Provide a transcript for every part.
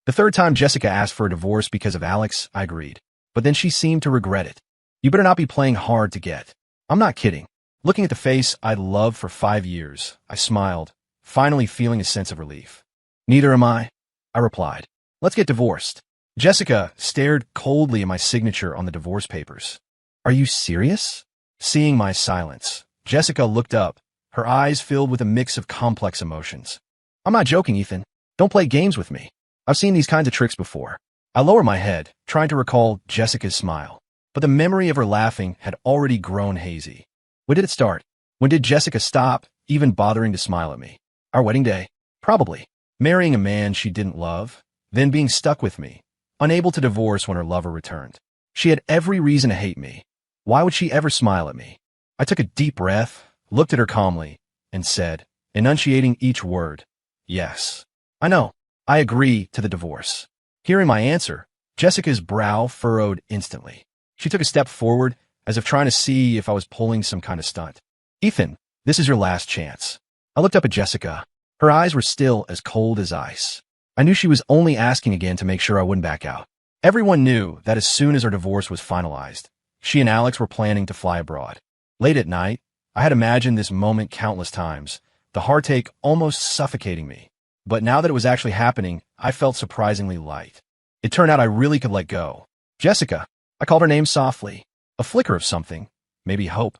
The third time Jessica asked for a divorce because of Alex, I agreed. But then she seemed to regret it. You better not be playing hard to get. I'm not kidding. Looking at the face I'd loved for 5 years, I smiled, finally feeling a sense of relief. Neither am I replied. Let's get divorced. Jessica stared coldly at my signature on the divorce papers. Are you serious? Seeing my silence, Jessica looked up, her eyes filled with a mix of complex emotions. I'm not joking, Ethan. Don't play games with me. I've seen these kinds of tricks before. I lowered my head, trying to recall Jessica's smile, but the memory of her laughing had already grown hazy. When did it start? When did Jessica stop even bothering to smile at me? Our wedding day? Probably. Marrying a man she didn't love, then being stuck with me, unable to divorce when her lover returned. She had every reason to hate me. Why would she ever smile at me? I took a deep breath, looked at her calmly, and said, enunciating each word, yes. I know. I agree to the divorce. Hearing my answer, Jessica's brow furrowed instantly. She took a step forward, as if trying to see if I was pulling some kind of stunt. Ethan, this is your last chance. I looked up at Jessica. Her eyes were still as cold as ice. I knew she was only asking again to make sure I wouldn't back out. Everyone knew that as soon as our divorce was finalized, she and Alex were planning to fly abroad. Late at night, I had imagined this moment countless times, the heartache almost suffocating me. But now that it was actually happening, I felt surprisingly light. It turned out I really could let go. Jessica, I called her name softly. A flicker of something, maybe hope,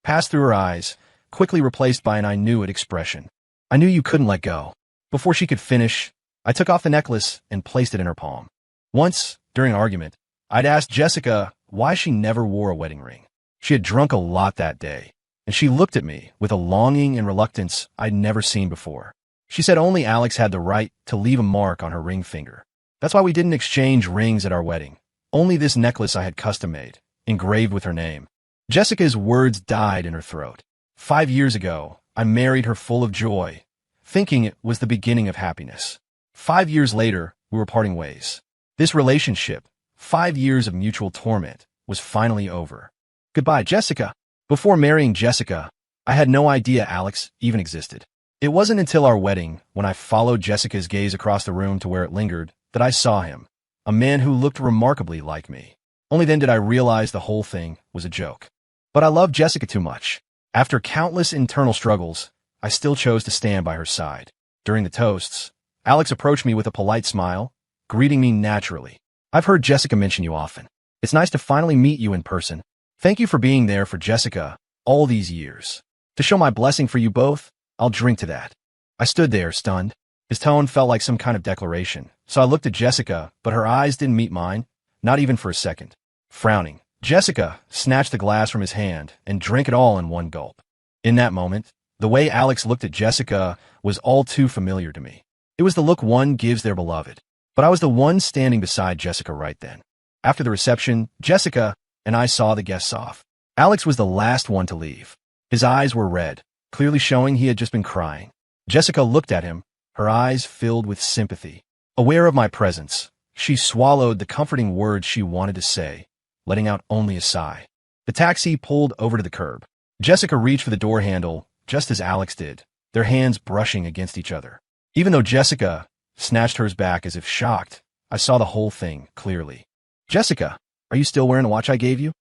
passed through her eyes, quickly replaced by an I knew it expression. I knew you couldn't let go. Before she could finish, I took off the necklace and placed it in her palm. Once, during an argument, I'd asked Jessica why she never wore a wedding ring. She had drunk a lot that day, and she looked at me with a longing and reluctance I'd never seen before. She said only Alex had the right to leave a mark on her ring finger. That's why we didn't exchange rings at our wedding. Only this necklace I had custom-made, engraved with her name. Jessica's words died in her throat. 5 years ago, I married her full of joy, thinking it was the beginning of happiness. 5 years later, we were parting ways. This relationship, 5 years of mutual torment, was finally over. Goodbye, Jessica. Before marrying Jessica, I had no idea Alex even existed. It wasn't until our wedding, when I followed Jessica's gaze across the room to where it lingered, that I saw him, a man who looked remarkably like me. Only then did I realize the whole thing was a joke. But I loved Jessica too much. After countless internal struggles, I still chose to stand by her side. During the toasts, Alex approached me with a polite smile, greeting me naturally. I've heard Jessica mention you often. It's nice to finally meet you in person. Thank you for being there for Jessica all these years. To show my blessing for you both, I'll drink to that. I stood there, stunned. His tone felt like some kind of declaration, so I looked at Jessica, but her eyes didn't meet mine, not even for a second. Frowning, Jessica snatched the glass from his hand and drank it all in one gulp. In that moment, the way Alex looked at Jessica was all too familiar to me. It was the look one gives their beloved. But I was the one standing beside Jessica right then. After the reception, Jessica and I saw the guests off. Alex was the last one to leave. His eyes were red, clearly showing he had just been crying. Jessica looked at him, her eyes filled with sympathy. Aware of my presence, she swallowed the comforting words she wanted to say, letting out only a sigh. The taxi pulled over to the curb. Jessica reached for the door handle, just as Alex did, their hands brushing against each other. Even though Jessica snatched hers back as if shocked, I saw the whole thing clearly. Jessica, are you still wearing the watch I gave you?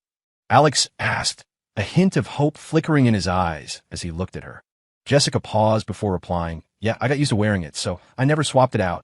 Alex asked, a hint of hope flickering in his eyes as he looked at her. Jessica paused before replying, yeah, I got used to wearing it, so I never swapped it out.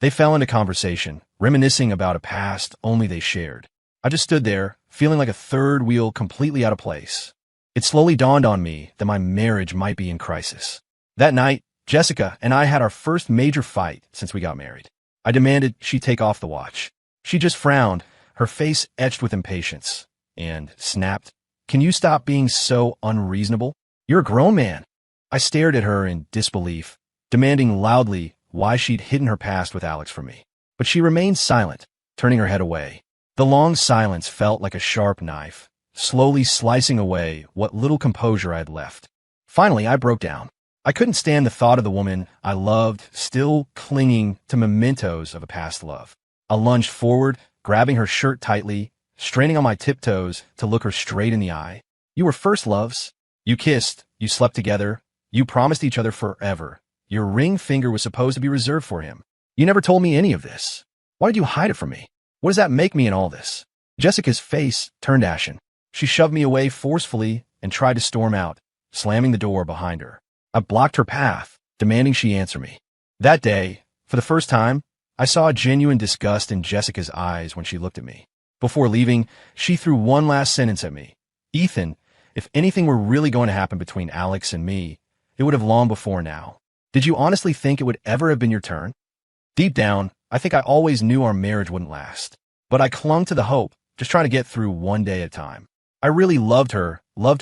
They fell into conversation, reminiscing about a past only they shared. I just stood there, feeling like a third wheel completely out of place. It slowly dawned on me that my marriage might be in crisis. That night, Jessica and I had our first major fight since we got married. I demanded she take off the watch. She just frowned, her face etched with impatience, and snapped, "Can you stop being so unreasonable? You're a grown man." I stared at her in disbelief, demanding loudly why she'd hidden her past with Alex from me. But she remained silent, turning her head away. The long silence felt like a sharp knife, slowly slicing away what little composure I had left. Finally, I broke down. I couldn't stand the thought of the woman I loved still clinging to mementos of a past love. I lunged forward, grabbing her shirt tightly, straining on my tiptoes to look her straight in the eye. "You were first loves. You kissed, you slept together, you promised each other forever. Your ring finger was supposed to be reserved for him. You never told me any of this. Why did you hide it from me? What does that make me in all this? Jessica's face turned ashen. She shoved me away forcefully and tried to storm out, slamming the door behind her. I blocked her path, demanding she answer me. That day, for the first time, I saw a genuine disgust in Jessica's eyes when she looked at me. Before leaving, she threw one last sentence at me. Ethan, if anything were really going to happen between Alex and me, it would have long before now. Did you honestly think it would ever have been your turn? Deep down, I think I always knew our marriage wouldn't last. But I clung to the hope, just trying to get through one day at a time. I really loved her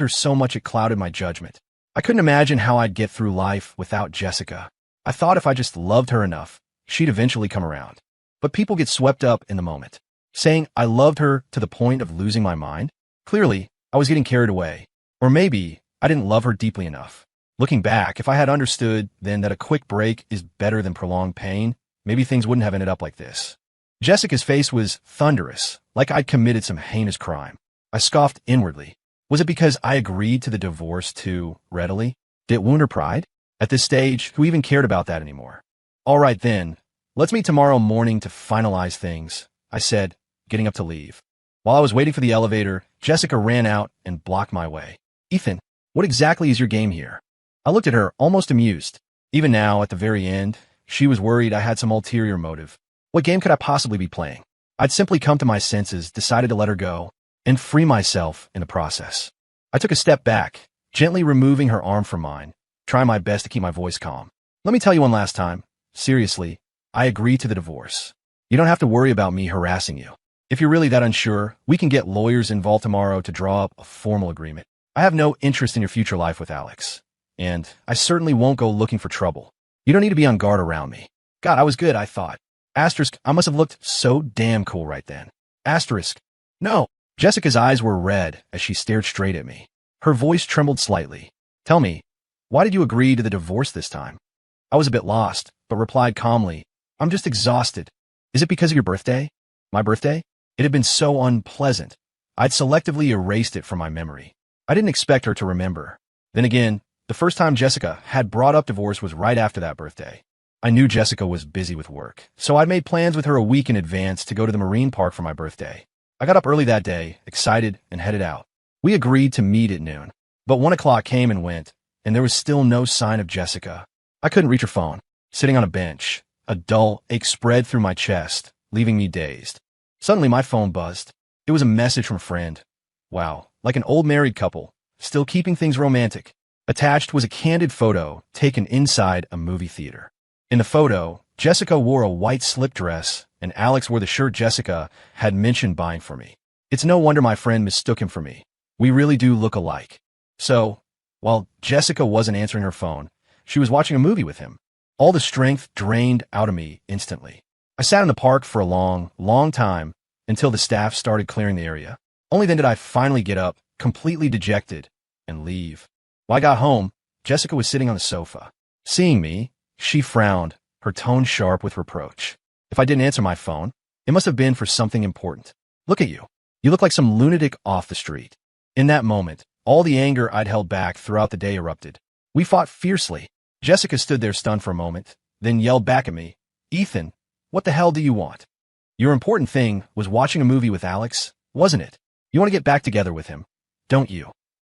so much it clouded my judgment. I couldn't imagine how I'd get through life without Jessica. I thought if I just loved her enough, she'd eventually come around. But people get swept up in the moment, saying I loved her to the point of losing my mind. Clearly, I was getting carried away. Or maybe I didn't love her deeply enough. Looking back, if I had understood then that a quick break is better than prolonged pain, maybe things wouldn't have ended up like this. Jessica's face was thunderous, like I'd committed some heinous crime. I scoffed inwardly. Was it because I agreed to the divorce too readily? Did it wound her pride? At this stage, who even cared about that anymore? All right then, let's meet tomorrow morning to finalize things, I said, getting up to leave. While I was waiting for the elevator, Jessica ran out and blocked my way. Ethan, what exactly is your game here? I looked at her, almost amused. Even now, at the very end, she was worried I had some ulterior motive. What game could I possibly be playing? I'd simply come to my senses, decided to let her go, and free myself in the process. I took a step back, gently removing her arm from mine, trying my best to keep my voice calm. Let me tell you one last time. Seriously, I agree to the divorce. You don't have to worry about me harassing you. If you're really that unsure, we can get lawyers involved tomorrow to draw up a formal agreement. I have no interest in your future life with Alex, and I certainly won't go looking for trouble. You don't need to be on guard around me. God, I was good, I thought. Asterisk, I must have looked so damn cool right then. Asterisk, no. Jessica's eyes were red as she stared straight at me. Her voice trembled slightly. Tell me, why did you agree to the divorce this time? I was a bit lost, but replied calmly, I'm just exhausted. Is it because of your birthday? My birthday? It had been so unpleasant. I'd selectively erased it from my memory. I didn't expect her to remember. Then again, the first time Jessica had brought up divorce was right after that birthday. I knew Jessica was busy with work, so I'd made plans with her a week in advance to go to the marine park for my birthday. I got up early that day, excited, and headed out. We agreed to meet at noon, but 1 o'clock came and went, and there was still no sign of Jessica. I couldn't reach her phone. Sitting on a bench, a dull ache spread through my chest, leaving me dazed. Suddenly my phone buzzed. It was a message from a friend. Wow, like an old married couple, still keeping things romantic. Attached was a candid photo taken inside a movie theater. In the photo, Jessica wore a white slip dress, and Alex wore the shirt Jessica had mentioned buying for me. It's no wonder my friend mistook him for me. We really do look alike. So, while Jessica wasn't answering her phone, she was watching a movie with him. All the strength drained out of me instantly. I sat in the park for a long, long time until the staff started clearing the area. Only then did I finally get up, completely dejected, and leave. When I got home, Jessica was sitting on the sofa. Seeing me, she frowned, her tone sharp with reproach. If I didn't answer my phone, it must have been for something important. Look at you. You look like some lunatic off the street. In that moment, all the anger I'd held back throughout the day erupted. We fought fiercely. Jessica stood there stunned for a moment, then yelled back at me, Ethan, what the hell do you want? Your important thing was watching a movie with Alex, wasn't it? You want to get back together with him, don't you?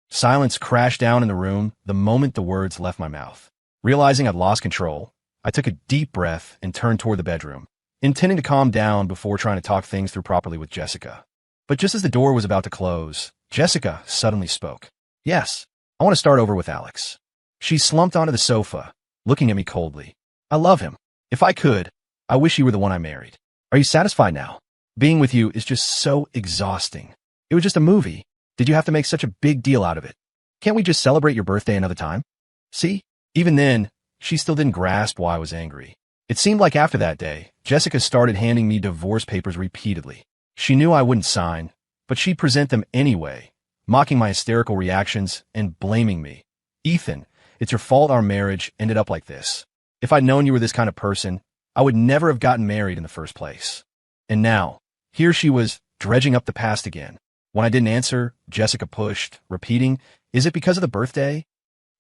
Silence crashed down in the room the moment the words left my mouth. Realizing I'd lost control, I took a deep breath and turned toward the bedroom, intending to calm down before trying to talk things through properly with Jessica. But just as the door was about to close, Jessica suddenly spoke. Yes, I want to start over with Alex. She slumped onto the sofa, looking at me coldly. I love him. If I could, I wish you were the one I married. Are you satisfied now? Being with you is just so exhausting. It was just a movie. Did you have to make such a big deal out of it? Can't we just celebrate your birthday another time? See? Even then, she still didn't grasp why I was angry. It seemed like after that day, Jessica started handing me divorce papers repeatedly. She knew I wouldn't sign, but she'd present them anyway, mocking my hysterical reactions and blaming me. Ethan, it's your fault our marriage ended up like this. If I'd known you were this kind of person, I would never have gotten married in the first place. And now, here she was, dredging up the past again. When I didn't answer, Jessica pushed, repeating, Is it because of the birthday?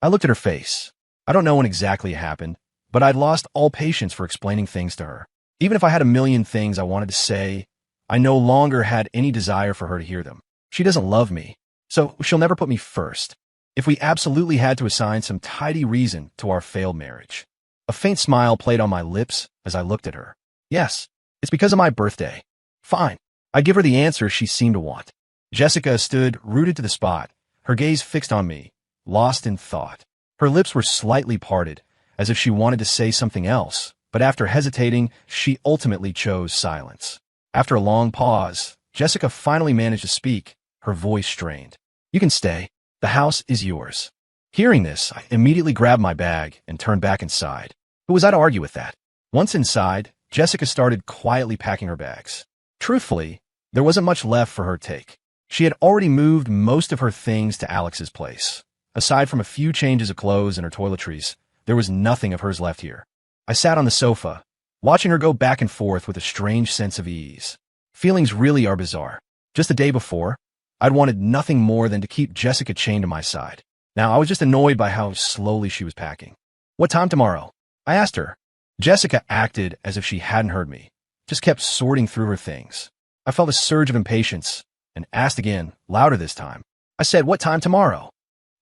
I looked at her face. I don't know when exactly it happened, but I'd lost all patience for explaining things to her. Even if I had a million things I wanted to say, I no longer had any desire for her to hear them. She doesn't love me, so she'll never put me first. If we absolutely had to assign some tidy reason to our failed marriage. A faint smile played on my lips as I looked at her. Yes, it's because of my birthday. Fine. I give her the answer she seemed to want. Jessica stood rooted to the spot, her gaze fixed on me, lost in thought. Her lips were slightly parted, as if she wanted to say something else, but after hesitating, she ultimately chose silence. After a long pause, Jessica finally managed to speak, her voice strained. You can stay. The house is yours. Hearing this, I immediately grabbed my bag and turned back inside. Who was I to argue with that? Once inside, Jessica started quietly packing her bags. Truthfully, there wasn't much left for her to take. She had already moved most of her things to Alex's place. Aside from a few changes of clothes and her toiletries, there was nothing of hers left here. I sat on the sofa, watching her go back and forth with a strange sense of ease. Feelings really are bizarre. Just the day before, I'd wanted nothing more than to keep Jessica chained to my side. Now, I was just annoyed by how slowly she was packing. What time tomorrow? I asked her. Jessica acted as if she hadn't heard me, just kept sorting through her things. I felt a surge of impatience and asked again, louder this time. I said, what time tomorrow?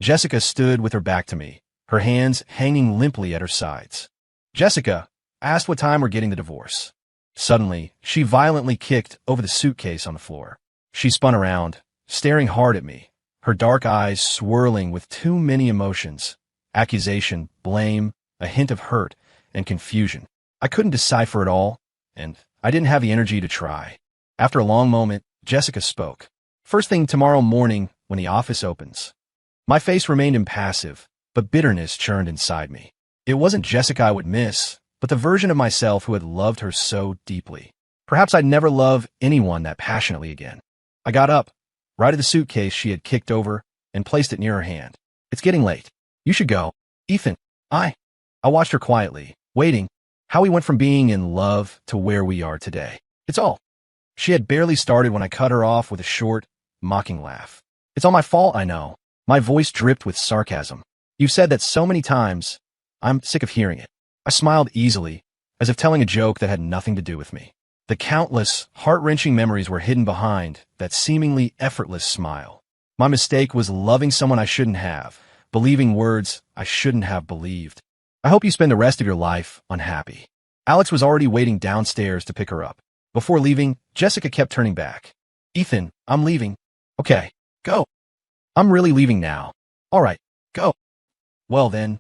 Jessica stood with her back to me, her hands hanging limply at her sides. Jessica, I asked what time we're getting the divorce. Suddenly, she violently kicked over the suitcase on the floor. She spun around, staring hard at me, her dark eyes swirling with too many emotions, accusation, blame, a hint of hurt, and confusion. I couldn't decipher it all, and I didn't have the energy to try. After a long moment, Jessica spoke. First thing tomorrow morning when the office opens. My face remained impassive, but bitterness churned inside me. It wasn't Jessica I would miss, but the version of myself who had loved her so deeply. Perhaps I'd never love anyone that passionately again. I got up, righted the suitcase she had kicked over, and placed it near her hand. It's getting late. You should go. Ethan, I watched her quietly, waiting, how we went from being in love to where we are today. It's all. She had barely started when I cut her off with a short, mocking laugh. It's all my fault, I know. My voice dripped with sarcasm. You've said that so many times, I'm sick of hearing it. I smiled easily, as if telling a joke that had nothing to do with me. The countless, heart-wrenching memories were hidden behind that seemingly effortless smile. My mistake was loving someone I shouldn't have, believing words I shouldn't have believed. I hope you spend the rest of your life unhappy. Alex was already waiting downstairs to pick her up. Before leaving, Jessica kept turning back. Ethan, I'm leaving. Okay, go. I'm really leaving now. All right, go. Well then.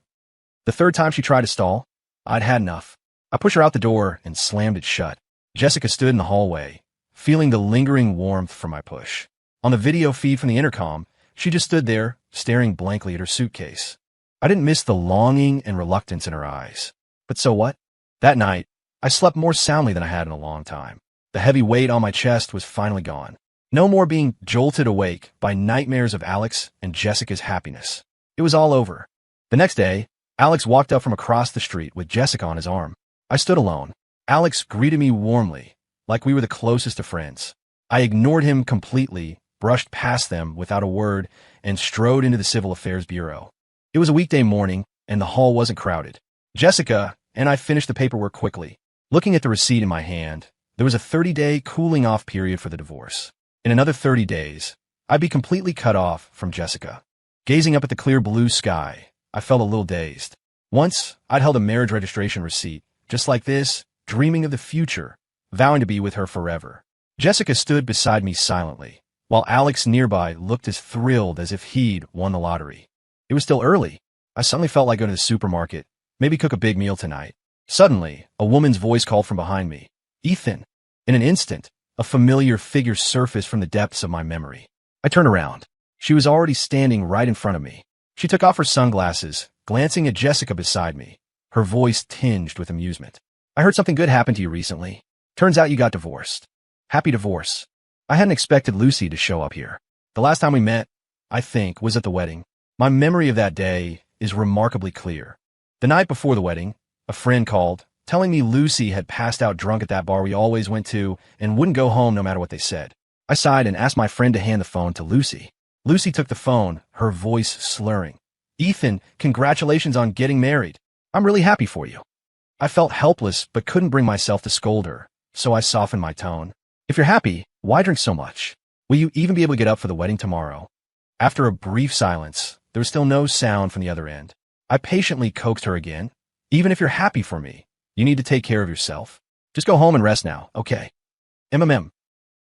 The third time she tried to stall, I'd had enough. I pushed her out the door and slammed it shut. Jessica stood in the hallway, feeling the lingering warmth from my push. On the video feed from the intercom, she just stood there, staring blankly at her suitcase. I didn't miss the longing and reluctance in her eyes. But so what? That night, I slept more soundly than I had in a long time. The heavy weight on my chest was finally gone. No more being jolted awake by nightmares of Alex and Jessica's happiness. It was all over. The next day, Alex walked up from across the street with Jessica on his arm. I stood alone. Alex greeted me warmly, like we were the closest of friends. I ignored him completely, brushed past them without a word, and strode into the Civil Affairs Bureau. It was a weekday morning, and the hall wasn't crowded. Jessica and I finished the paperwork quickly. Looking at the receipt in my hand, there was a 30-day cooling-off period for the divorce. In another 30 days, I'd be completely cut off from Jessica. Gazing up at the clear blue sky, I felt a little dazed. Once, I'd held a marriage registration receipt, just like this, dreaming of the future, vowing to be with her forever. Jessica stood beside me silently, while Alex nearby looked as thrilled as if he'd won the lottery. It was still early. I suddenly felt like going to the supermarket, maybe cook a big meal tonight. Suddenly, a woman's voice called from behind me. Ethan. In an instant, a familiar figure surfaced from the depths of my memory. I turned around. She was already standing right in front of me. She took off her sunglasses, glancing at Jessica beside me, her voice tinged with amusement. I heard something good happened to you recently. Turns out you got divorced. Happy divorce. I hadn't expected Lucy to show up here. The last time we met, I think, was at the wedding. My memory of that day is remarkably clear. The night before the wedding, a friend called, telling me Lucy had passed out drunk at that bar we always went to and wouldn't go home no matter what they said. I sighed and asked my friend to hand the phone to Lucy. Lucy took the phone, her voice slurring. Ethan, congratulations on getting married. I'm really happy for you. I felt helpless but couldn't bring myself to scold her, so I softened my tone. If you're happy, why drink so much? Will you even be able to get up for the wedding tomorrow? After a brief silence, there was still no sound from the other end. I patiently coaxed her again. Even if you're happy for me, you need to take care of yourself. Just go home and rest now, okay? MMM.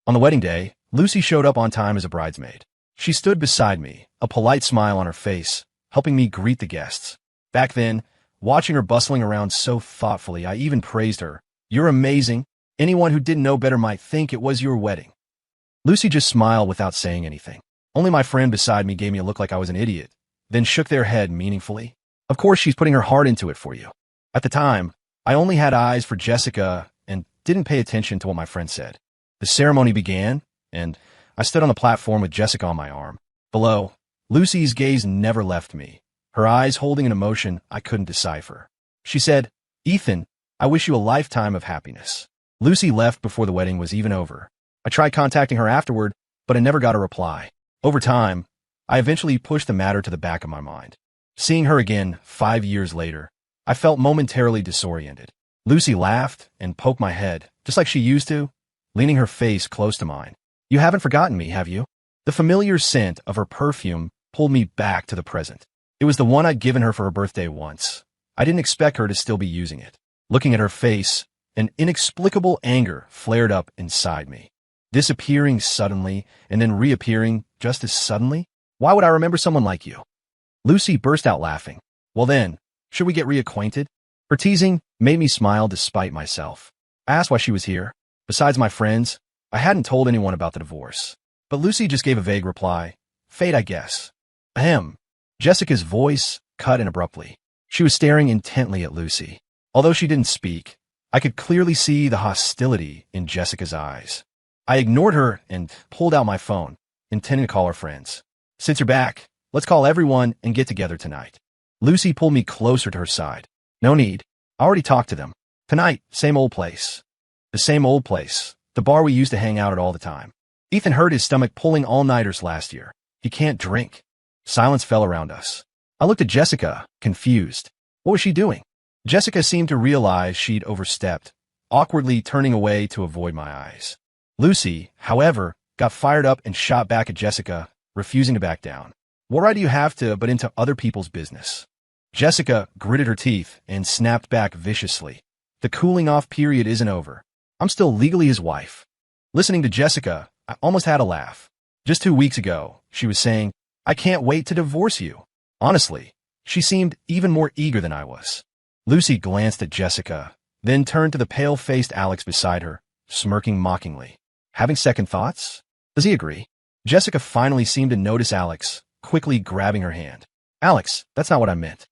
On the wedding day, Lucy showed up on time as a bridesmaid. She stood beside me, a polite smile on her face, helping me greet the guests. Back then, watching her bustling around so thoughtfully, I even praised her. You're amazing. Anyone who didn't know better might think it was your wedding. Lucy just smiled without saying anything. Only my friend beside me gave me a look like I was an idiot, then shook their head meaningfully. Of course she's putting her heart into it for you. At the time, I only had eyes for Jessica and didn't pay attention to what my friend said. The ceremony began, and I stood on the platform with Jessica on my arm. Below, Lucy's gaze never left me, her eyes holding an emotion I couldn't decipher. She said, Ethan, I wish you a lifetime of happiness. Lucy left before the wedding was even over. I tried contacting her afterward, but I never got a reply. Over time, I eventually pushed the matter to the back of my mind. Seeing her again 5 years later, I felt momentarily disoriented. Lucy laughed and poked my head, just like she used to, leaning her face close to mine. You haven't forgotten me, have you? The familiar scent of her perfume pulled me back to the present. It was the one I'd given her for her birthday once. I didn't expect her to still be using it. Looking at her face, an inexplicable anger flared up inside me. Disappearing suddenly and then reappearing just as suddenly? Why would I remember someone like you? Lucy burst out laughing. Well then, should we get reacquainted? Her teasing made me smile despite myself. I asked why she was here. Besides my friends, I hadn't told anyone about the divorce. But Lucy just gave a vague reply. Fate, I guess. Ahem. Jessica's voice cut in abruptly. She was staring intently at Lucy. Although she didn't speak, I could clearly see the hostility in Jessica's eyes. I ignored her and pulled out my phone, intending to call her friends. Since you're back, let's call everyone and get together tonight. Lucy pulled me closer to her side. No need. I already talked to them. Tonight, same old place. The same old place. The bar we used to hang out at all the time. Ethan hurt his stomach pulling all-nighters last year. He can't drink. Silence fell around us. I looked at Jessica, confused. What was she doing? Jessica seemed to realize she'd overstepped, awkwardly turning away to avoid my eyes. Lucy, however, got fired up and shot back at Jessica, refusing to back down. What right do you have to butt into other people's business? Jessica gritted her teeth and snapped back viciously. The cooling-off period isn't over. I'm still legally his wife. Listening to Jessica, I almost had a laugh. Just 2 weeks ago, she was saying, I can't wait to divorce you. Honestly, she seemed even more eager than I was. Lucy glanced at Jessica, then turned to the pale-faced Alex beside her, smirking mockingly. Having second thoughts? Does he agree? Jessica finally seemed to notice Alex, quickly grabbing her hand. Alex, that's not what I meant.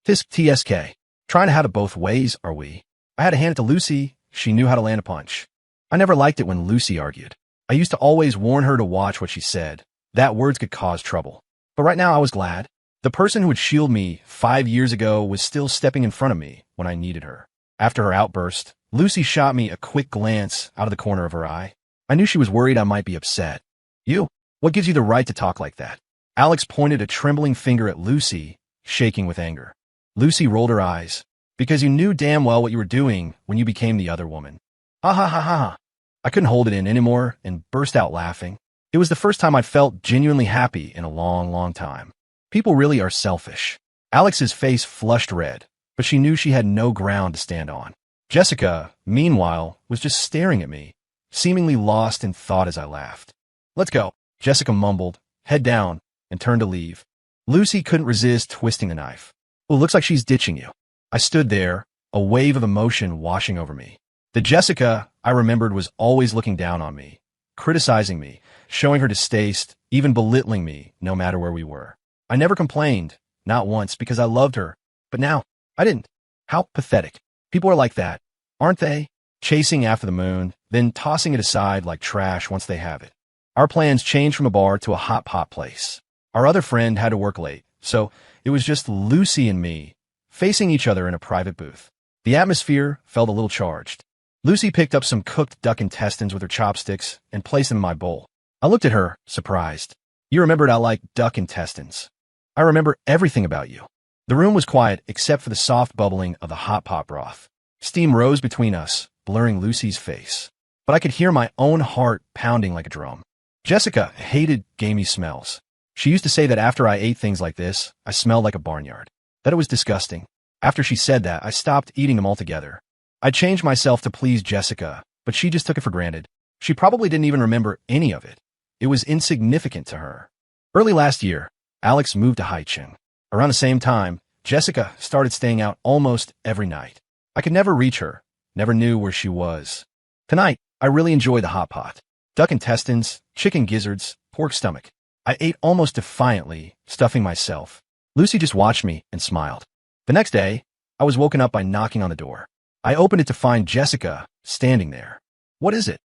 TSK. Trying to have it both ways, are we? I had to hand it to Lucy. She knew how to land a punch. I never liked it when Lucy argued. I used to always warn her to watch what she said, that words could cause trouble. But right now I was glad. The person who would shield me 5 years ago was still stepping in front of me when I needed her. After her outburst, Lucy shot me a quick glance out of the corner of her eye. I knew she was worried I might be upset. You? What gives you the right to talk like that? Alex pointed a trembling finger at Lucy, shaking with anger. Lucy rolled her eyes. Because you knew damn well what you were doing when you became the other woman. Ha ha ha ha. I couldn't hold it in anymore and burst out laughing. It was the first time I'd felt genuinely happy in a long, long time. People really are selfish. Alex's face flushed red, but she knew she had no ground to stand on. Jessica, meanwhile, was just staring at me, seemingly lost in thought as I laughed. Let's go, Jessica mumbled, head down, and turned to leave. Lucy couldn't resist twisting the knife. Well, looks like she's ditching you. I stood there, a wave of emotion washing over me. The Jessica I remembered was always looking down on me, criticizing me, showing her distaste, even belittling me, no matter where we were. I never complained, not once, because I loved her, but now, I didn't. How pathetic. People are like that, aren't they? Chasing after the moon, then tossing it aside like trash once they have it. Our plans changed from a bar to a hot pot place. Our other friend had to work late, so it was just Lucy and me, facing each other in a private booth. The atmosphere felt a little charged. Lucy picked up some cooked duck intestines with her chopsticks and placed them in my bowl. I looked at her, surprised. You remembered I like duck intestines. I remember everything about you. The room was quiet except for the soft bubbling of the hot pot broth. Steam rose between us, blurring Lucy's face. But I could hear my own heart pounding like a drum. Jessica hated gamey smells. She used to say that after I ate things like this, I smelled like a barnyard. That it was disgusting. After she said that, I stopped eating them altogether. I changed myself to please Jessica, but she just took it for granted. She probably didn't even remember any of it. It was insignificant to her. Early last year, Alex moved to Haicheng. Around the same time, Jessica started staying out almost every night. I could never reach her, never knew where she was. Tonight, I really enjoyed the hot pot. Duck intestines, chicken gizzards, pork stomach. I ate almost defiantly, stuffing myself. Lucy just watched me and smiled. The next day, I was woken up by knocking on the door. I opened it to find Jessica standing there. What is it?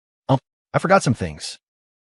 I forgot some things.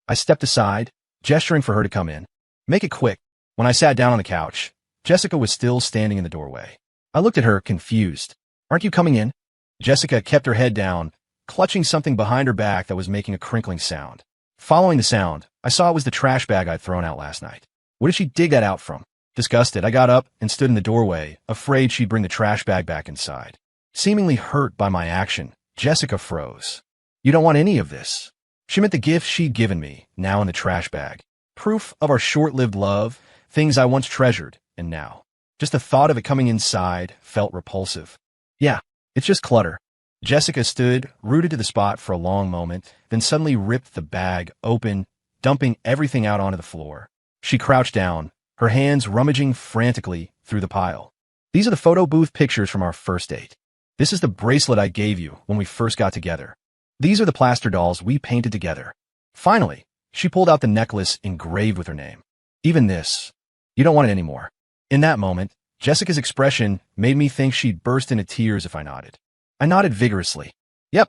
I stepped aside, gesturing for her to come in. Make it quick. When I sat down on the couch, Jessica was still standing in the doorway. I looked at her, confused. Aren't you coming in? Jessica kept her head down, clutching something behind her back that was making a crinkling sound. Following the sound, I saw it was the trash bag I'd thrown out last night. Where did she dig that out from? Disgusted, I got up and stood in the doorway, afraid she'd bring the trash bag back inside. Seemingly hurt by my action, Jessica froze. You don't want any of this. She meant the gift she'd given me, now in the trash bag. Proof of our short-lived love, things I once treasured, and now. Just the thought of it coming inside felt repulsive. Yeah, it's just clutter. Jessica stood, rooted to the spot for a long moment, then suddenly ripped the bag open, dumping everything out onto the floor. She crouched down, her hands rummaging frantically through the pile. These are the photo booth pictures from our first date. This is the bracelet I gave you when we first got together. These are the plaster dolls we painted together. Finally, she pulled out the necklace engraved with her name. Even this. You don't want it anymore. In that moment, Jessica's expression made me think she'd burst into tears if I nodded. I nodded vigorously. Yep,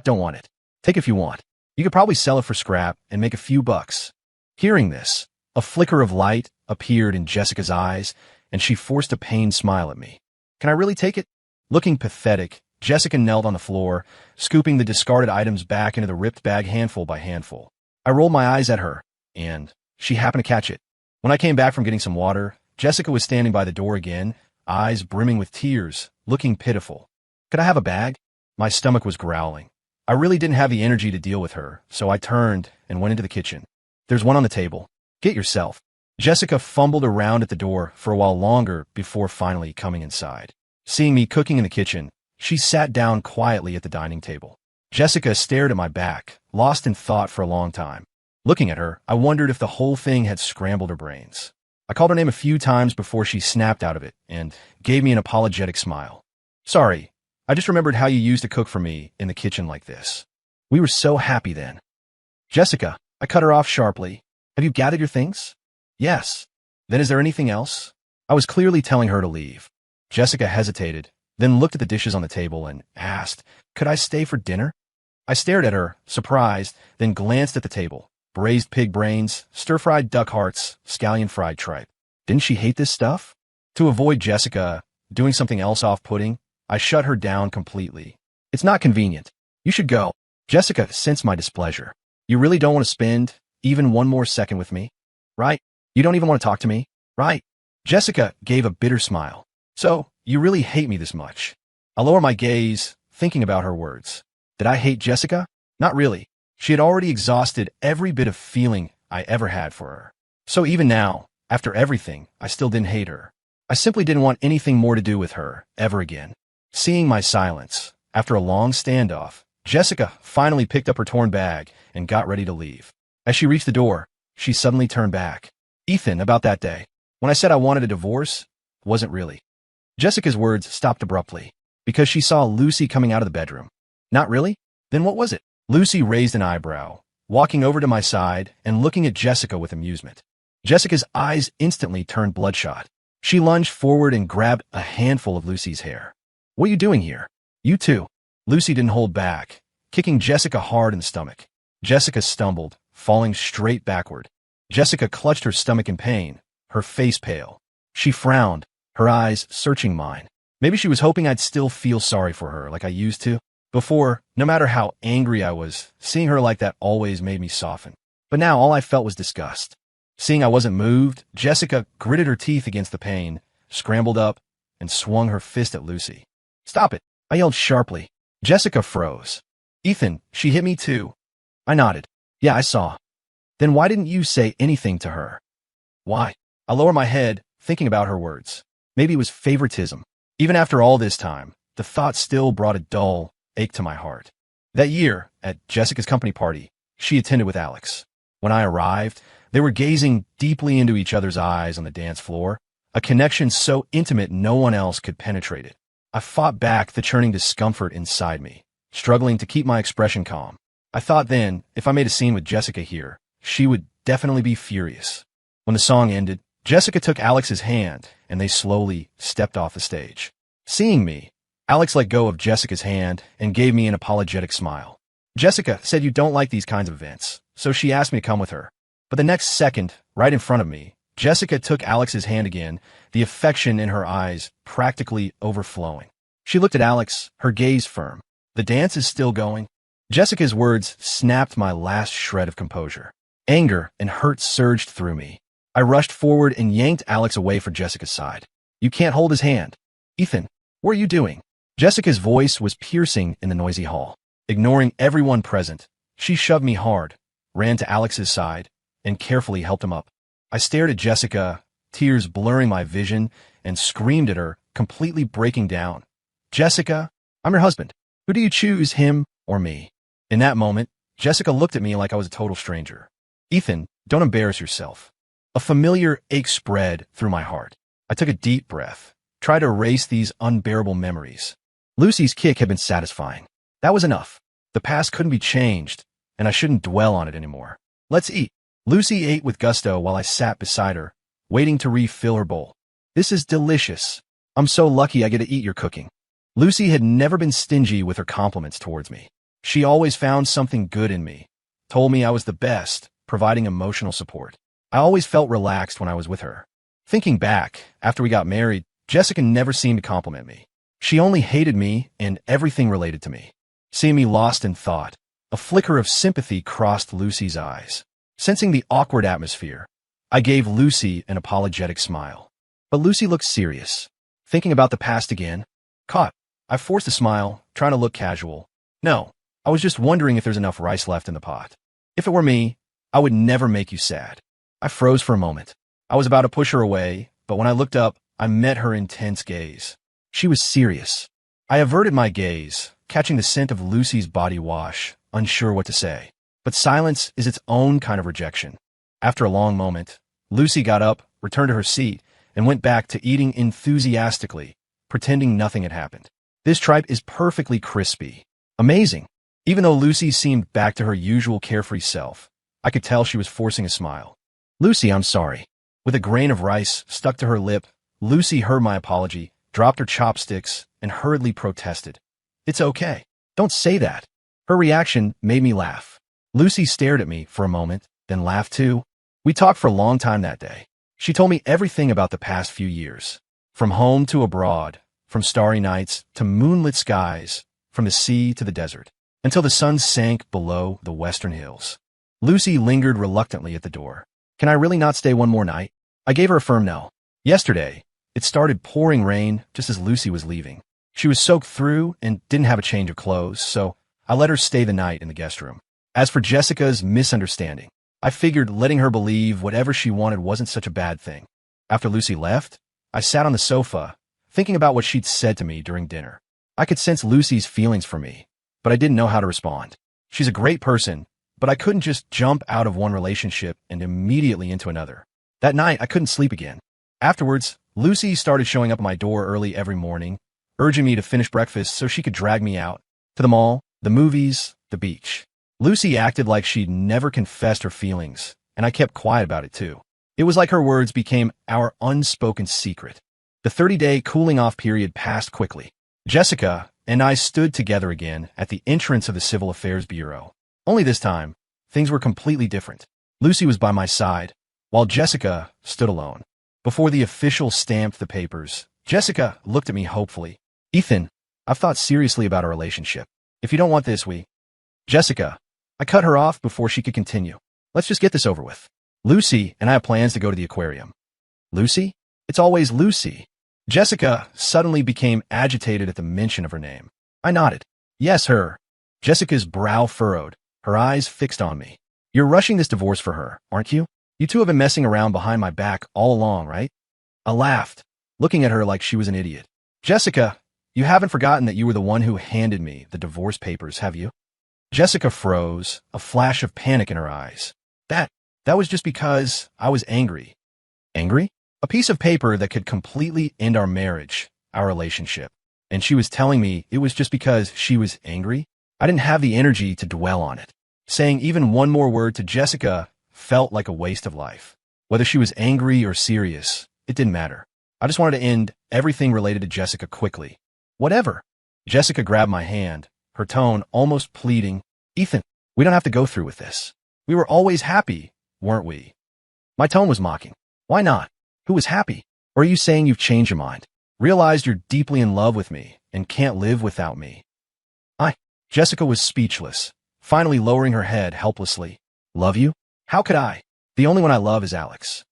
don't want it. Take if you want. You could probably sell it for scrap and make a few bucks. Hearing this, a flicker of light appeared in Jessica's eyes, and she forced a pained smile at me. Can I really take it? Looking pathetic, Jessica knelt on the floor, scooping the discarded items back into the ripped bag handful by handful. I rolled my eyes at her, and she happened to catch it. When I came back from getting some water, Jessica was standing by the door again, eyes brimming with tears, looking pitiful. Could I have a bag? My stomach was growling. I really didn't have the energy to deal with her, so I turned and went into the kitchen. There's one on the table. Get yourself. Jessica fumbled around at the door for a while longer before finally coming inside. Seeing me cooking in the kitchen, she sat down quietly at the dining table. Jessica stared at my back, lost in thought for a long time. Looking at her, I wondered if the whole thing had scrambled her brains. I called her name a few times before she snapped out of it and gave me an apologetic smile. Sorry, I just remembered how you used to cook for me in the kitchen like this. We were so happy then. Jessica, I cut her off sharply. Have you gathered your things? Yes. Then is there anything else? I was clearly telling her to leave. Jessica hesitated, then looked at the dishes on the table and asked, could I stay for dinner? I stared at her, surprised, then glanced at the table. Braised pig brains, stir-fried duck hearts, scallion-fried tripe. Didn't she hate this stuff? To avoid Jessica doing something else off-putting, I shut her down completely. It's not convenient. You should go. Jessica sensed my displeasure. You really don't want to spend even one more second with me? Right? You don't even want to talk to me? Right? Jessica gave a bitter smile. So, you really hate me this much. I lower my gaze, thinking about her words. Did I hate Jessica? Not really. She had already exhausted every bit of feeling I ever had for her. So even now, after everything, I still didn't hate her. I simply didn't want anything more to do with her, ever again. Seeing my silence, after a long standoff, Jessica finally picked up her torn bag and got ready to leave. As she reached the door, she suddenly turned back. Ethan, about that day, when I said I wanted a divorce, wasn't really. Jessica's words stopped abruptly, because she saw Lucy coming out of the bedroom. Not really? Then what was it? Lucy raised an eyebrow, walking over to my side and looking at Jessica with amusement. Jessica's eyes instantly turned bloodshot. She lunged forward and grabbed a handful of Lucy's hair. What are you doing here? You too. Lucy didn't hold back, kicking Jessica hard in the stomach. Jessica stumbled, falling straight backward. Jessica clutched her stomach in pain, her face pale. She frowned, her eyes searching mine. Maybe she was hoping I'd still feel sorry for her like I used to. Before, no matter how angry I was, seeing her like that always made me soften. But now all I felt was disgust. Seeing I wasn't moved, Jessica gritted her teeth against the pain, scrambled up, and swung her fist at Lucy. Stop it. I yelled sharply. Jessica froze. Ethan, she hit me too. I nodded. Yeah, I saw. Then why didn't you say anything to her? Why? I lowered my head, thinking about her words. Maybe it was favoritism. Even after all this time, the thought still brought a dull ache to my heart. That year, at Jessica's company party, she attended with Alex. When I arrived, they were gazing deeply into each other's eyes on the dance floor, a connection so intimate no one else could penetrate it. I fought back the churning discomfort inside me, struggling to keep my expression calm. I thought then, if I made a scene with Jessica here, she would definitely be furious. When the song ended, Jessica took Alex's hand, and they slowly stepped off the stage. Seeing me, Alex let go of Jessica's hand and gave me an apologetic smile. Jessica said you don't like these kinds of events, so she asked me to come with her. But the next second, right in front of me, Jessica took Alex's hand again, the affection in her eyes practically overflowing. She looked at Alex, her gaze firm. The dance is still going. Jessica's words snapped my last shred of composure. Anger and hurt surged through me. I rushed forward and yanked Alex away from Jessica's side. You can't hold his hand. Ethan, what are you doing? Jessica's voice was piercing in the noisy hall. Ignoring everyone present, she shoved me hard, ran to Alex's side, and carefully helped him up. I stared at Jessica, tears blurring my vision, and screamed at her, completely breaking down. Jessica, I'm your husband. Who do you choose, him or me? In that moment, Jessica looked at me like I was a total stranger. Ethan, don't embarrass yourself. A familiar ache spread through my heart. I took a deep breath, tried to erase these unbearable memories. Lucy's kick had been satisfying. That was enough. The past couldn't be changed, and I shouldn't dwell on it anymore. Let's eat. Lucy ate with gusto while I sat beside her, waiting to refill her bowl. This is delicious. I'm so lucky I get to eat your cooking. Lucy had never been stingy with her compliments towards me. She always found something good in me, told me I was the best, providing emotional support. I always felt relaxed when I was with her. Thinking back, after we got married, Jessica never seemed to compliment me. She only hated me and everything related to me. Seeing me lost in thought, a flicker of sympathy crossed Lucy's eyes. Sensing the awkward atmosphere, I gave Lucy an apologetic smile. But Lucy looked serious. Thinking about the past again, I forced a smile, trying to look casual. No, I was just wondering if there's enough rice left in the pot. If it were me, I would never make you sad. I froze for a moment. I was about to push her away, but when I looked up, I met her intense gaze. She was serious. I averted my gaze, catching the scent of Lucy's body wash, unsure what to say. But silence is its own kind of rejection. After a long moment, Lucy got up, returned to her seat, and went back to eating enthusiastically, pretending nothing had happened. This tripe is perfectly crispy. Amazing. Even though Lucy seemed back to her usual carefree self, I could tell she was forcing a smile. Lucy, I'm sorry. With a grain of rice stuck to her lip, Lucy heard my apology, dropped her chopsticks, and hurriedly protested. It's okay. Don't say that. Her reaction made me laugh. Lucy stared at me for a moment, then laughed too. We talked for a long time that day. She told me everything about the past few years. From home to abroad, from starry nights to moonlit skies, from the sea to the desert, until the sun sank below the western hills. Lucy lingered reluctantly at the door. Can I really not stay one more night? I gave her a firm no. Yesterday, it started pouring rain just as Lucy was leaving. She was soaked through and didn't have a change of clothes, so I let her stay the night in the guest room. As for Jessica's misunderstanding, I figured letting her believe whatever she wanted wasn't such a bad thing. After Lucy left, I sat on the sofa, thinking about what she'd said to me during dinner. I could sense Lucy's feelings for me, but I didn't know how to respond. She's a great person, but I couldn't just jump out of one relationship and immediately into another. That night, I couldn't sleep again. Afterwards, Lucy started showing up at my door early every morning, urging me to finish breakfast so she could drag me out to the mall, the movies, the beach. Lucy acted like she'd never confessed her feelings, and I kept quiet about it too. It was like her words became our unspoken secret. The 30-day cooling-off period passed quickly. Jessica and I stood together again at the entrance of the Civil Affairs Bureau. Only this time, things were completely different. Lucy was by my side, while Jessica stood alone. Before the official stamped the papers, Jessica looked at me hopefully. Ethan, I've thought seriously about our relationship. If you don't want this, Jessica. I cut her off before she could continue. Let's just get this over with. Lucy and I have plans to go to the aquarium. Lucy? It's always Lucy. Jessica suddenly became agitated at the mention of her name. I nodded. Yes, her. Jessica's brow furrowed, her eyes fixed on me. You're rushing this divorce for her, aren't you? You two have been messing around behind my back all along, right? I laughed, looking at her like she was an idiot. Jessica, you haven't forgotten that you were the one who handed me the divorce papers, have you? Jessica froze, a flash of panic in her eyes. That was just because I was angry. Angry? A piece of paper that could completely end our marriage, our relationship. And she was telling me it was just because she was angry? I didn't have the energy to dwell on it. Saying even one more word to Jessica felt like a waste of life. Whether she was angry or serious, it didn't matter. I just wanted to end everything related to Jessica quickly. Whatever. Jessica grabbed my hand, her tone almost pleading. Ethan, we don't have to go through with this. We were always happy, weren't we? My tone was mocking. Why not? Who was happy? Or are you saying you've changed your mind? Realized you're deeply in love with me and can't live without me? Jessica was speechless, finally lowering her head helplessly. Love you? How could I? The only one I love is Alex.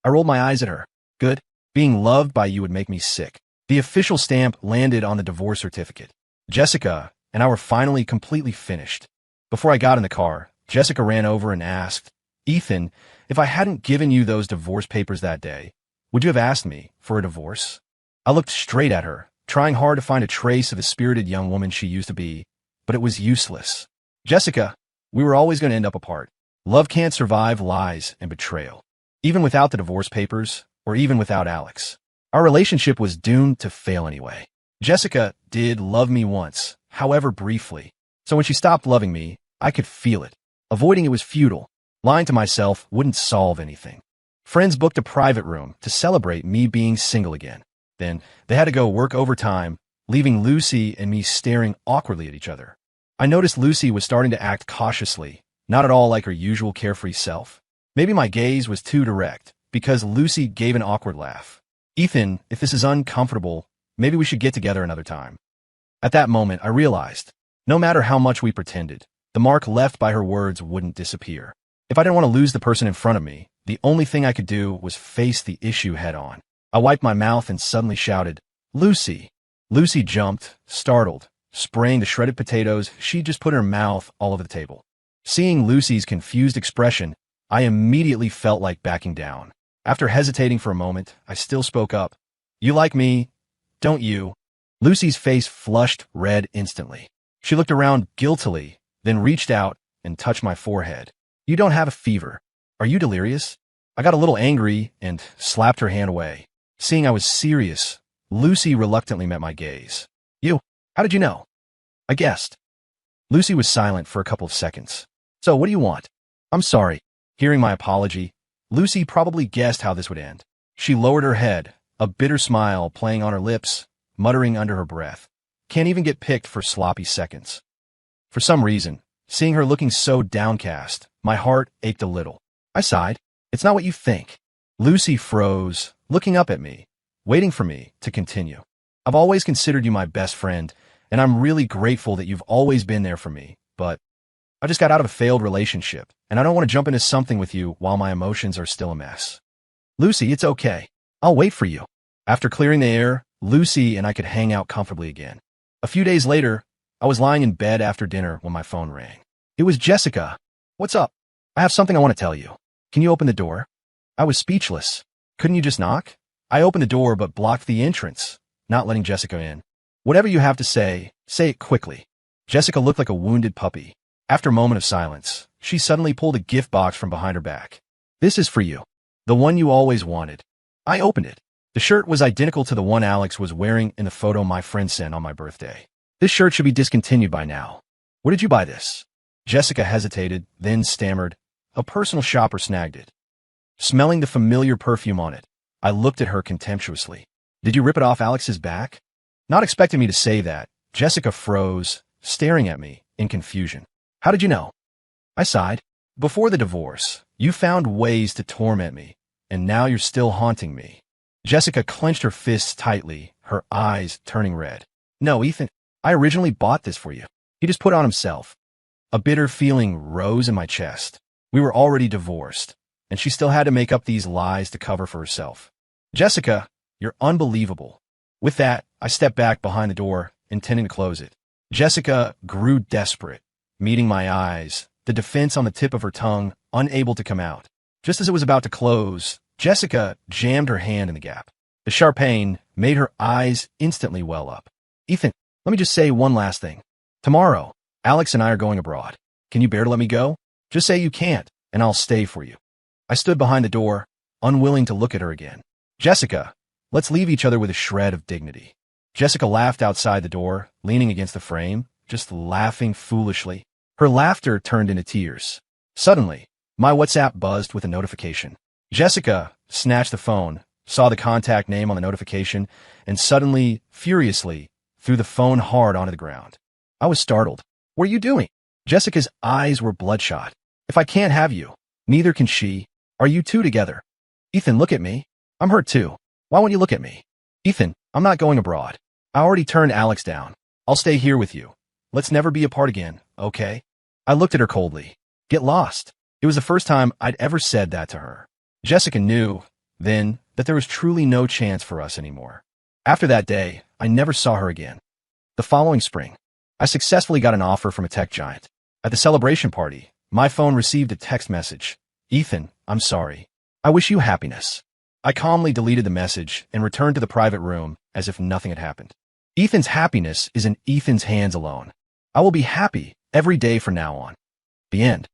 I rolled my eyes at her. Good. Being loved by you would make me sick. The official stamp landed on the divorce certificate. Jessica and I were finally completely finished. Before I got in the car, Jessica ran over and asked, Ethan, if I hadn't given you those divorce papers that day, would you have asked me for a divorce? I looked straight at her, trying hard to find a trace of the spirited young woman she used to be, but it was useless. Jessica, we were always going to end up apart. Love can't survive lies and betrayal. Even without the divorce papers, or even without Alex. Our relationship was doomed to fail anyway. Jessica did love me once, however briefly. So when she stopped loving me, I could feel it. Avoiding it was futile. Lying to myself wouldn't solve anything. Friends booked a private room to celebrate me being single again. Then they had to go work overtime, leaving Lucy and me staring awkwardly at each other. I noticed Lucy was starting to act cautiously, not at all like her usual carefree self. Maybe my gaze was too direct, because Lucy gave an awkward laugh. Ethan, if this is uncomfortable, maybe we should get together another time. At that moment, I realized, no matter how much we pretended, the mark left by her words wouldn't disappear. If I didn't want to lose the person in front of me, the only thing I could do was face the issue head on. I wiped my mouth and suddenly shouted, Lucy! Lucy jumped, startled, spraying the shredded potatoes she'd just put in her mouth all over the table. Seeing Lucy's confused expression, I immediately felt like backing down. After hesitating for a moment, I still spoke up. You like me, don't you? Lucy's face flushed red instantly. She looked around guiltily, then reached out and touched my forehead. You don't have a fever. Are you delirious? I got a little angry and slapped her hand away. Seeing I was serious, Lucy reluctantly met my gaze. You? How did you know? I guessed. Lucy was silent for a couple of seconds. So what do you want? I'm sorry. Hearing my apology, Lucy probably guessed how this would end. She lowered her head, a bitter smile playing on her lips, muttering under her breath. Can't even get picked for sloppy seconds. For some reason, seeing her looking so downcast, my heart ached a little. I sighed. It's not what you think. Lucy froze, looking up at me, waiting for me to continue. I've always considered you my best friend, and I'm really grateful that you've always been there for me, but I just got out of a failed relationship, and I don't want to jump into something with you while my emotions are still a mess. Lucy, it's okay. I'll wait for you. After clearing the air, Lucy and I could hang out comfortably again. A few days later, I was lying in bed after dinner when my phone rang. It was Jessica. What's up? I have something I want to tell you. Can you open the door? I was speechless. Couldn't you just knock? I opened the door but blocked the entrance, not letting Jessica in. Whatever you have to say it quickly. Jessica looked like a wounded puppy. After a moment of silence, she suddenly pulled a gift box from behind her back. This is for you. The one you always wanted. I opened it. The shirt was identical to the one Alex was wearing in the photo my friend sent on my birthday. This shirt should be discontinued by now. Where did you buy this? Jessica hesitated, then stammered. A personal shopper snagged it. Smelling the familiar perfume on it, I looked at her contemptuously. Did you rip it off Alex's back? Not expecting me to say that, Jessica froze, staring at me in confusion. How did you know? I sighed. Before the divorce, you found ways to torment me, and now you're still haunting me. Jessica clenched her fists tightly, her eyes turning red. No, Ethan, I originally bought this for you. He just put it on himself. A bitter feeling rose in my chest. We were already divorced, and she still had to make up these lies to cover for herself. Jessica, you're unbelievable. With that, I stepped back behind the door, intending to close it. Jessica grew desperate, meeting my eyes, the defense on the tip of her tongue, unable to come out. Just as it was about to close, Jessica jammed her hand in the gap. The sharp pain made her eyes instantly well up. Ethan, let me just say one last thing. Tomorrow, Alex and I are going abroad. Can you bear to let me go? Just say you can't, and I'll stay for you. I stood behind the door, unwilling to look at her again. Jessica, let's leave each other with a shred of dignity. Jessica laughed outside the door, leaning against the frame, just laughing foolishly. Her laughter turned into tears. Suddenly, my WhatsApp buzzed with a notification. Jessica snatched the phone, saw the contact name on the notification, and suddenly, furiously, threw the phone hard onto the ground. I was startled. What are you doing? Jessica's eyes were bloodshot. If I can't have you, neither can she. Are you two together? Ethan, look at me. I'm hurt too. Why won't you look at me? Ethan, I'm not going abroad. I already turned Alex down. I'll stay here with you. Let's never be apart again, okay? I looked at her coldly. Get lost. It was the first time I'd ever said that to her. Jessica knew, then, that there was truly no chance for us anymore. After that day, I never saw her again. The following spring, I successfully got an offer from a tech giant. At the celebration party, my phone received a text message. Ethan, I'm sorry. I wish you happiness. I calmly deleted the message and returned to the private room as if nothing had happened. Ethan's happiness is in Ethan's hands alone. I will be happy every day from now on. The end.